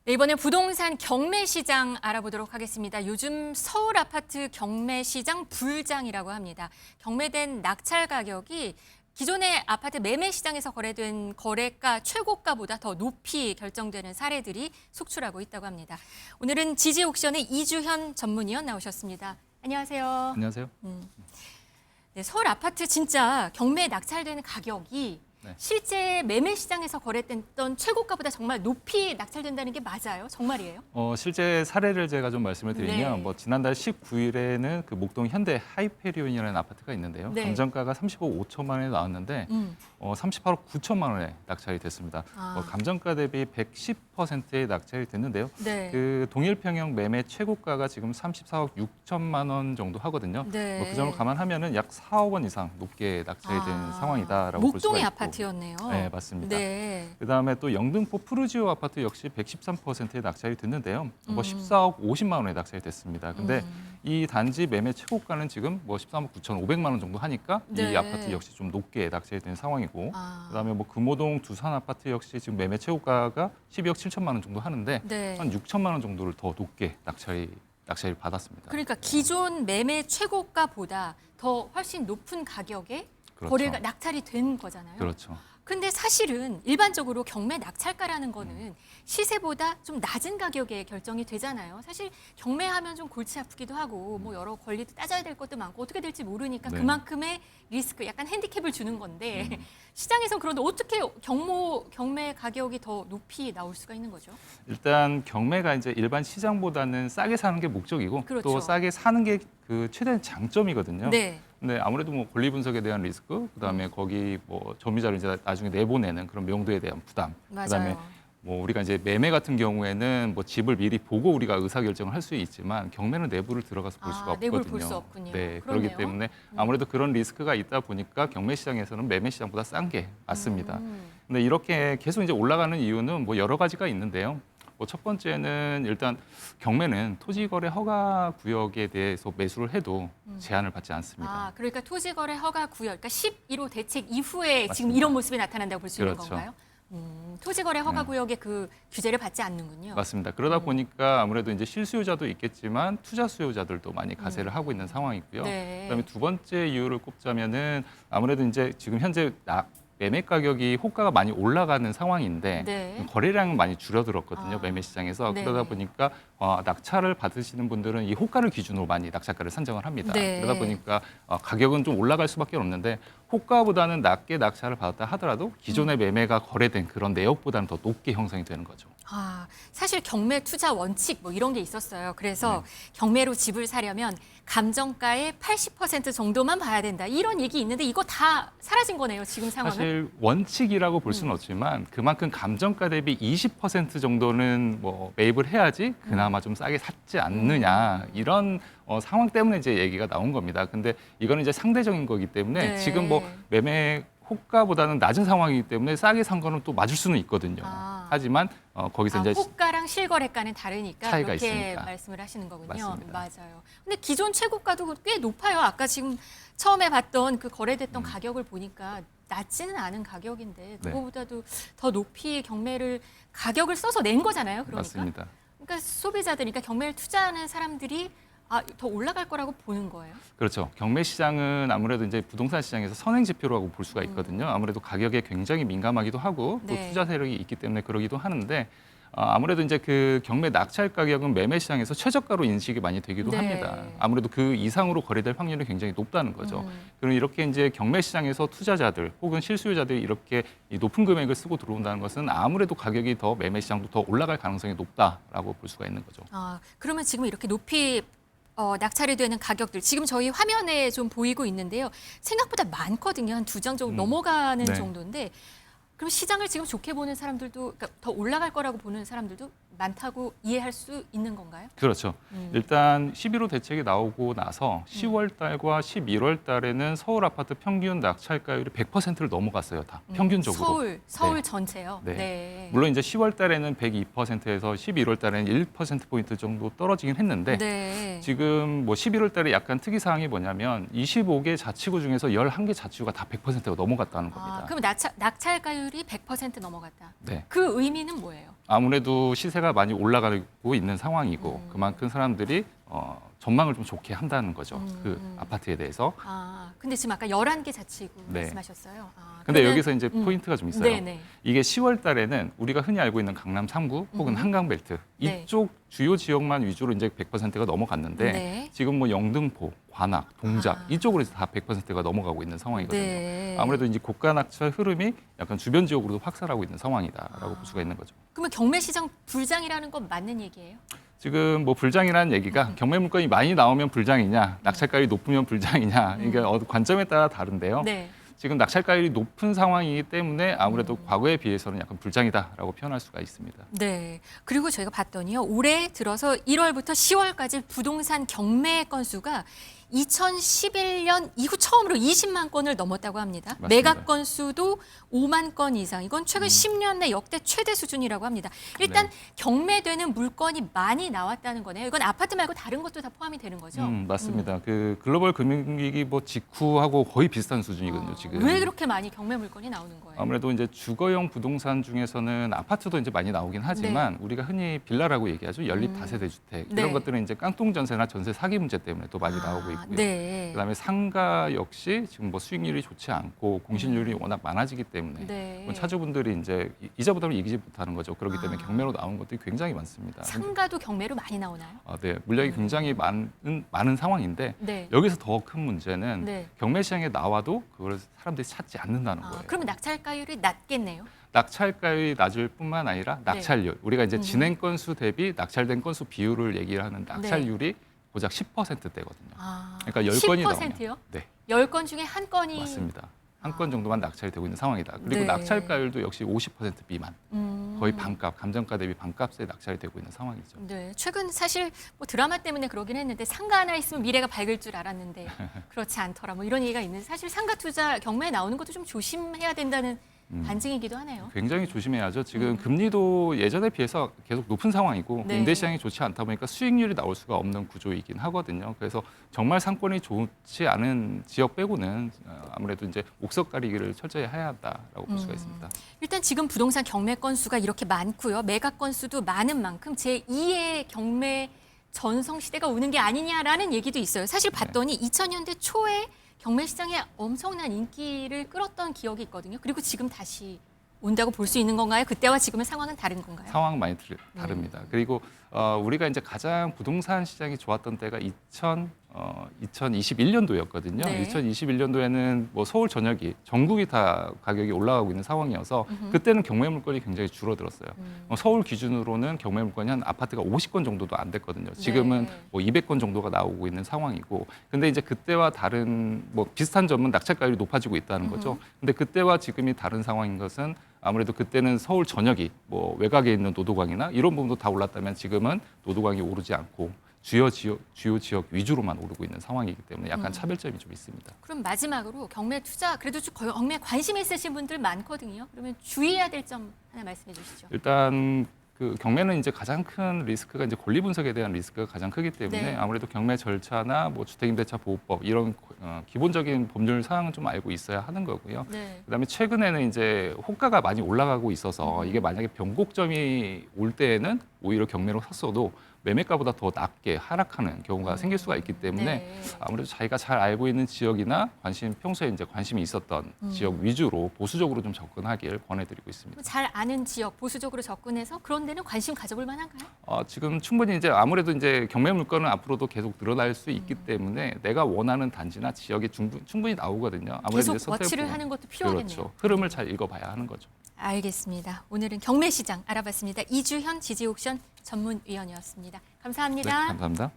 네, 이번엔 부동산 경매 시장 알아보도록 하겠습니다. 요즘 서울 아파트 경매 시장 불장이라고 합니다. 경매된 낙찰 가격이 기존의 아파트 매매 시장에서 거래된 거래가 최고가보다 더 높이 결정되는 사례들이 속출하고 있다고 합니다. 오늘은 지지 옥션의 이주현 전문위원 나오셨습니다. 안녕하세요. 안녕하세요. 네, 서울 아파트 진짜 경매 낙찰되는 가격이 네. 실제 매매 시장에서 거래됐던 최고가보다 정말 높이 낙찰된다는 게 맞아요? 정말이에요? 실제 사례를 제가 좀 말씀을 드리면 네. 뭐 지난달 19일에는 그 목동 현대 하이페리온이라는 아파트가 있는데요. 네. 감정가가 35억 5천만 원에 나왔는데 38억 9천만 원에 낙찰이 됐습니다. 아. 감정가 대비 110%의 낙찰이 됐는데요. 네. 그 동일 평형 매매 최고가가 지금 34억 6천만 원 정도 하거든요. 네. 그 점을 감안하면 약 4억 원 이상 높게 낙찰이 된 상황이다라고 볼 수가 목동의 있고. 아파트였네요. 네, 맞습니다. 네. 그다음에 또 영등포 푸르지오 아파트 역시 113%의 낙찰이 됐는데요. 14억 50만 원에 낙찰이 됐습니다. 근데 이 단지 매매 최고가는 지금 13억 9,500만 원 정도 하니까 네. 이 아파트 역시 좀 높게 낙찰이 된 상황이고, 아. 그다음에 금호동 두산 아파트 역시 지금 매매 최고가가 12억 7천만 원 정도 하는데 네. 한 6천만 원 정도를 더 높게 낙찰이 받았습니다. 그러니까 기존 매매 최고가보다 더 훨씬 높은 가격에 그렇죠. 거래가 낙찰이 된 거잖아요. 그렇죠. 근데 사실은 일반적으로 경매 낙찰가라는 거는 시세보다 좀 낮은 가격에 결정이 되잖아요. 사실 경매하면 좀 골치 아프기도 하고 뭐 여러 권리도 따져야 될 것도 많고 어떻게 될지 모르니까 네. 그만큼의 리스크, 약간 핸디캡을 주는 건데 시장에선 그런데 어떻게 경매 가격이 더 높이 나올 수가 있는 거죠? 일단 경매가 이제 일반 시장보다는 싸게 사는 게 목적이고 그렇죠. 또 싸게 사는 게 그 최대 장점이거든요. 네. 근데 아무래도 권리 분석에 대한 리스크, 그다음에 거기 점유자를 이제 나중에 내보내는 그런 명도에 대한 부담, 맞아요. 그다음에 우리가 이제 매매 같은 경우에는 집을 미리 보고 우리가 의사 결정을 할 수 있지만 경매는 내부를 들어가서 볼 수가 없거든요. 내부를 볼 수 없군요. 네, 그러네요. 그렇기 때문에 아무래도 그런 리스크가 있다 보니까 경매 시장에서는 매매 시장보다 싼 게 맞습니다. 근데 이렇게 계속 이제 올라가는 이유는 여러 가지가 있는데요. 첫 번째는 일단 경매는 토지거래 허가 구역에 대해서 매수를 해도 제한을 받지 않습니다. 아, 그러니까 토지거래 허가 구역, 그러니까 11호 대책 이후에 지금 맞습니다. 이런 모습이 나타난다고 볼 수 있는 그렇죠. 건가요? 토지거래 허가 구역의 그 규제를 받지 않는군요. 맞습니다. 그러다 보니까 아무래도 이제 실수요자도 있겠지만 투자 수요자들도 많이 가세를 하고 있는 상황이고요. 네. 그다음에 두 번째 이유를 꼽자면은 아무래도 이제 지금 현재 매매 가격이 호가가 많이 올라가는 상황인데 네. 거래량은 많이 줄어들었거든요. 아. 매매 시장에서. 네. 그러다 보니까 낙찰을 받으시는 분들은 이 호가를 기준으로 많이 낙찰가를 산정을 합니다. 네. 그러다 보니까 가격은 좀 올라갈 수밖에 없는데 호가보다는 낮게 낙찰을 받았다 하더라도 기존의 매매가 거래된 그런 내역보다는 더 높게 형성이 되는 거죠. 아, 사실 경매 투자 원칙 이런 게 있었어요. 그래서 네. 경매로 집을 사려면 감정가의 80% 정도만 봐야 된다. 이런 얘기 있는데 이거 다 사라진 거네요, 지금 상황은. 사실 원칙이라고 볼 수는 없지만 그만큼 감정가 대비 20% 정도는 매입을 해야지 그나마 좀 싸게 샀지 않느냐 이런 상황 때문에 이제 얘기가 나온 겁니다. 근데 이거는 이제 상대적인 거기 때문에 네. 지금 매매 호가보다는 낮은 상황이기 때문에 싸게 산 거는 또 맞을 수는 있거든요. 아. 하지만 거기서 이제 호가랑 실거래가는 다르니까 차이가 그렇게 있으니까. 말씀을 하시는 거군요. 맞습니다. 맞아요. 근데 기존 최고가도 꽤 높아요. 아까 지금 처음에 봤던 그 거래됐던 가격을 보니까 낮지는 않은 가격인데 네. 그거보다도 더 높이 경매를 가격을 써서 낸 거잖아요. 그러니까. 맞습니다. 그러니까 소비자들이니까 경매를 투자하는 사람들이 더 올라갈 거라고 보는 거예요. 그렇죠. 경매 시장은 아무래도 이제 부동산 시장에서 선행 지표라고 볼 수가 있거든요. 아무래도 가격에 굉장히 민감하기도 하고 또 네. 투자 세력이 있기 때문에 그러기도 하는데 아무래도 이제 그 경매 낙찰 가격은 매매 시장에서 최저가로 인식이 많이 되기도 네. 합니다. 아무래도 그 이상으로 거래될 확률이 굉장히 높다는 거죠. 그럼 이렇게 이제 경매 시장에서 투자자들 혹은 실수요자들이 이렇게 이 높은 금액을 쓰고 들어온다는 것은 아무래도 가격이 더 매매 시장도 더 올라갈 가능성이 높다라고 볼 수가 있는 거죠. 그러면 지금 이렇게 높이 낙찰이 되는 가격들 지금 저희 화면에 좀 보이고 있는데요. 생각보다 많거든요. 한 2장 정도 넘어가는 네. 정도인데 그럼 시장을 지금 좋게 보는 사람들도 그러니까 더 올라갈 거라고 보는 사람들도 많다고 이해할 수 있는 건가요? 그렇죠. 일단 11호 대책이 나오고 나서 10월 달과 11월 달에는 서울 아파트 평균 낙찰가율이 100%를 넘어갔어요. 다 평균적으로. 서울 네. 전체요. 네. 물론 이제 10월 달에는 102%에서 11월 달에는 1%포인트 정도 떨어지긴 했는데 네. 지금 11월 달에 약간 특이 사항이 뭐냐면 25개 자치구 중에서 11개 자치구가 다 100%가 넘어갔다는 겁니다. 그럼 낙찰가율이 100% 넘어갔다. 네. 그 의미는 뭐예요? 아무래도 시세가 많이 올라가고 있는 상황이고 그만큼 사람들이 전망을 좀 좋게 한다는 거죠. 그 아파트에 대해서. 아, 근데 지금 아까 11개 자치구 네. 말씀하셨어요. 아, 근데 그러면- 여기서 이제 포인트가 좀 있어요. 네네. 이게 10월 달에는 우리가 흔히 알고 있는 강남 3구 혹은 한강벨트 네. 이쪽 주요 지역만 위주로 이제 100%가 넘어갔는데 네. 지금 뭐 영등포, 관악, 동작 아. 이쪽으로 해서 다 100%가 넘어가고 있는 상황이거든요. 네. 아무래도 이제 고가 낙찰 흐름이 약간 주변 지역으로도 확산하고 있는 상황이다라고 볼 수가 있는 거죠. 그러면 경매시장 불장이라는 건 맞는 얘기예요? 지금 뭐 불장이라는 얘기가 경매 물건이 많이 나오면 불장이냐, 낙찰가율이 높으면 불장이냐 이게 관점에 따라 다른데요. 네. 지금 낙찰가율이 높은 상황이기 때문에 아무래도 과거에 비해서는 약간 불장이다라고 표현할 수가 있습니다. 네. 그리고 저희가 봤더니요. 올해 들어서 1월부터 10월까지 부동산 경매 건수가 2011년 이후 처음으로 20만 건을 넘었다고 합니다. 맞습니다. 매각 건수도 5만 건 이상. 이건 최근 10년 내 역대 최대 수준이라고 합니다. 일단 네. 경매되는 물건이 많이 나왔다는 거네요. 이건 아파트 말고 다른 것도 다 포함이 되는 거죠? 맞습니다. 그 글로벌 금융위기 뭐 직후하고 거의 비슷한 수준이거든요. 지금. 왜 그렇게 많이 경매 물건이 나오는 거예요? 아무래도 이제 주거용 부동산 중에서는 아파트도 이제 많이 나오긴 하지만 우리가 흔히 빌라라고 얘기하죠. 연립 다세대 주택 네. 이런 것들은 이제 깡통 전세나 전세 사기 문제 때문에 또 많이 나오고 있고요. 네. 그다음에 상가 역시 지금 뭐 수익률이 좋지 않고 공실률이 워낙 많아지기 때문에 네. 뭐 차주분들이 이제 이자 부담을 이기지 못하는 거죠. 그렇기 때문에 아. 경매로 나온 것들이 굉장히 많습니다. 상가도 경매로 많이 나오나요? 네, 물량이 굉장히 많은 상황인데 네. 여기서 더 큰 문제는 네. 경매 시장에 나와도 그걸 사람들이 찾지 않는다는 거예요. 그러면 낙찰가율이 낮겠네요. 낙찰가율이 낮을 뿐만 아니라 네. 낙찰률, 우리가 이제 진행 건수 대비 낙찰된 건수 비율을 얘기를 하는 낙찰률이 고작 10%대거든요. 그러니까 10건이 나오면 10%요? 네, 10건 중에 한 건이 맞습니다. 한 건 정도만 낙찰이 되고 있는 상황이다. 그리고 네. 낙찰가율도 역시 50% 미만, 음. 거의 반값, 감정가 대비 반값에 낙찰이 되고 있는 상황이죠. 네, 최근 사실 뭐 드라마 때문에 그러긴 했는데 상가 하나 있으면 미래가 밝을 줄 알았는데 그렇지 않더라. 뭐 이런 얘기가 있는데 사실 상가 투자 경매에 나오는 것도 좀 조심해야 된다는 반증이기도 하네요. 굉장히 조심해야죠. 지금 금리도 예전에 비해서 계속 높은 상황이고 네. 임대 시장이 좋지 않다 보니까 수익률이 나올 수가 없는 구조이긴 하거든요. 그래서 정말 상권이 좋지 않은 지역 빼고는 아무래도 이제 옥석 가리기를 철저히 해야 한다라고 볼 수가 있습니다. 일단 지금 부동산 경매 건수가 이렇게 많고요. 매각 건수도 많은 만큼 제2의 경매 전성 시대가 오는 게 아니냐라는 얘기도 있어요. 사실 봤더니 2000년대 초에 경매 시장에 엄청난 인기를 끌었던 기억이 있거든요. 그리고 지금 다시 온다고 볼 수 있는 건가요? 그때와 지금의 상황은 다른 건가요? 상황 많이 다릅니다. 그리고 우리가 이제 가장 부동산 시장이 좋았던 때가 2021년도였거든요. 네. 2021년도에는 뭐 서울 전역이 전국이 다 가격이 올라가고 있는 상황이어서 그때는 경매 물건이 굉장히 줄어들었어요. 서울 기준으로는 경매 물건이 한 아파트가 50건 정도도 안 됐거든요. 지금은 네. 뭐 200건 정도가 나오고 있는 상황이고, 근데 이제 그때와 다른 뭐 비슷한 점은 낙찰가율이 높아지고 있다는 거죠. 근데 그때와 지금이 다른 상황인 것은 아무래도 그때는 서울 전역이 뭐 외곽에 있는 노도광이나 이런 부분도 다 올랐다면 지금은 노도광이 오르지 않고 주요 지역 위주로만 오르고 있는 상황이기 때문에 약간 차별점이 좀 있습니다. 그럼 마지막으로 경매 투자 그래도 좀 경매 관심 있으신 분들 많거든요. 그러면 주의해야 될 점 하나 말씀해 주시죠. 일단 그 경매는 이제 가장 큰 리스크가 이제 권리 분석에 대한 리스크가 가장 크기 때문에 네. 아무래도 경매 절차나 뭐 주택임대차 보호법 이런 기본적인 법률 사항은 좀 알고 있어야 하는 거고요. 네. 그다음에 최근에는 이제 호가가 많이 올라가고 있어서 이게 만약에 변곡점이 올 때에는 오히려 경매로 샀어도 매매가보다 더 낮게 하락하는 경우가 생길 수가 있기 때문에 네. 아무래도 자기가 잘 알고 있는 지역이나 평소에 이제 관심이 있었던 지역 위주로 보수적으로 좀 접근하길 권해드리고 있습니다. 잘 아는 지역 보수적으로 접근해서 그런 데는 관심 가져볼 만한가요? 지금 충분히 이제 아무래도 이제 경매 물건은 앞으로도 계속 늘어날 수 있기 때문에 내가 원하는 단지나 지역이 충분히 나오거든요. 아무래도 계속 이제 선택 워치를 부분. 하는 것도 필요하겠네요. 그렇죠. 흐름을 잘 읽어봐야 하는 거죠. 알겠습니다. 오늘은 경매 시장 알아봤습니다. 이주현 지지옥션 전문위원이었습니다. 감사합니다. 네, 감사합니다.